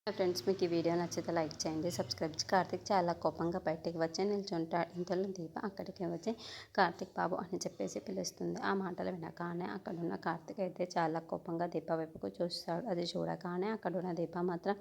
Friends, మీకు ఈ video నచ్చితే లైక్ చేయండి, సబ్స్క్రైబ్ చేయండి. కార్తీక్ చాలా కోపంగా బయటికి వచ్చి నిల్చుంటాడు. ఇంతలో దీప అక్కడికి వచ్చి కార్తీక్ బాబు అని చెప్పేసి పిలుస్తుంది. ఆ మాటలు వినగానే అక్కడున్న కార్తీక్ అయితే చాలా కోపంగా దీప వైపుకు చూస్తాడు. అది చూడగానే అక్కడున్న దీప మాత్రం,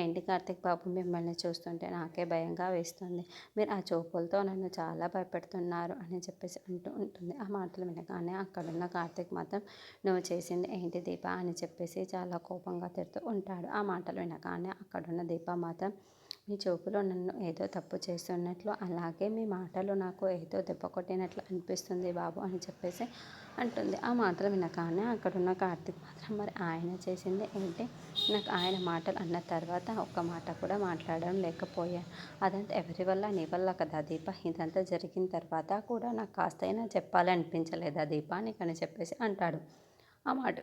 ఏంటి కార్తీక్ బాబు, మిమ్మల్ని చూస్తుంటే నాకే భయంగా వేస్తుంది. మీరు ఆ చూపులతో నన్ను చాలా భయపెడుతున్నారు అని చెప్పేసి అంటూ ఉంటుంది. ఆ మాటలు వినగానే అక్కడున్న కార్తీక్ మాత్రం, నువ్వు చేసింది ఏంటి దీప అని చెప్పేసి చాలా కోపంగా తిడుతూ ఉంటాడు. ఆ మాటలు వినగానే అక్కడున్న దీప మాత్రం, మీ చూపులో నన్ను ఏదో తప్పు చేస్తున్నట్లు, అలాగే మీ మాటలు నాకు ఏదో దెబ్బ కొట్టినట్లు అనిపిస్తుంది బాబు అని చెప్పేసి అంటుంది. ఆ మాటలు వినగానే అక్కడున్న కార్తీక్ మాత్రం, మరి ఆయన చేసింది ఏంటి? నాకు ఆయన మాటలు అన్న తర్వాత ఒక్క మాట కూడా మాట్లాడడం లేకపోయాను. అదంతా ఎవరి వల్ల? నీ వల్ల కదా దీప. ఇదంతా జరిగిన తర్వాత కూడా నాకు కాస్తైనా చెప్పాలనిపించలేదా దీప నీకని చెప్పేసి అంటాడు. ఆ మాట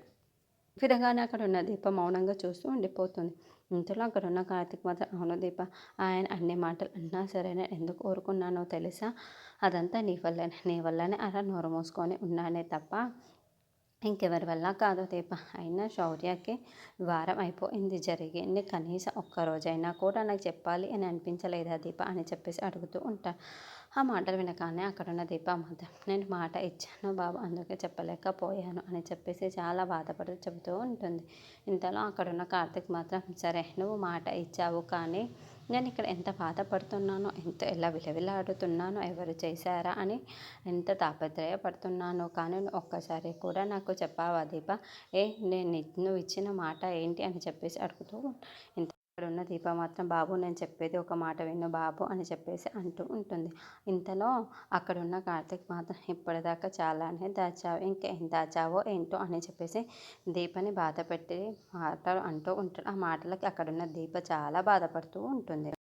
వినగానే అక్కడున్న దీప మౌనంగా చూస్తూ ఉండిపోతుంది. ఇంతలో అక్కడున్న కార్తీక్ మాత్రం, అవును దీప, ఆయన అన్ని మాటలు అన్నా సరే నేను ఎందుకు ఊరుకున్నానో తెలుసా? అదంతా నీ వల్లనే అలా నోరు మూసుకొని ఉన్నానే తప్ప ఇంకెవరి వల్ల కాదు దీప. అయినా శౌర్యకి వారం అయిపోయింది జరిగింది. కనీసం ఒక్కరోజైనా కూడా నాకు చెప్పాలి అని అనిపించలేదా దీప అని చెప్పేసి అడుగుతూ ఉంటాను. ఆ మాటలు వినగానే అక్కడున్న దీప మాత్రం, నేను మాట ఇచ్చాను బాబు, అందుకే చెప్పలేకపోయాను అని చెప్పేసి చాలా బాధపడుతూ చెబుతూ ఉంటుంది. ఇంతలో అక్కడున్న కార్తీక్ మాత్రం, సరే నువ్వు మాట ఇచ్చావు, కానీ నేను ఇక్కడ ఎంత బాధపడుతున్నానో, ఎలా విలవిలాడుతున్నానో, ఎవరు చేశారా అని ఎంత తాపత్రయపడుతున్నానో, కానీ నువ్వు ఒక్కసారి కూడా నాకు చెప్పావా దీప? నువ్వు ఇచ్చిన మాట ఏంటి అని చెప్పేసి అడుగుతూ ఇక్కడున్న దీప మాత్రం, బాబు నేను చెప్పేది ఒక మాట విను బాబు అని చెప్పేసి అంటూ ఉంటుంది. ఇంతలో అక్కడున్న కార్తీక్ మాత్రం, ఇప్పటిదాకా చాలానే దాచావు, ఇంకేం దాచావో ఏంటో అని చెప్పేసి దీపని బాధ పెట్టి మాటలు అంటూ ఉంటాడు. ఆ మాటలకి అక్కడున్న దీప చాలా బాధపడుతూ ఉంటుంది.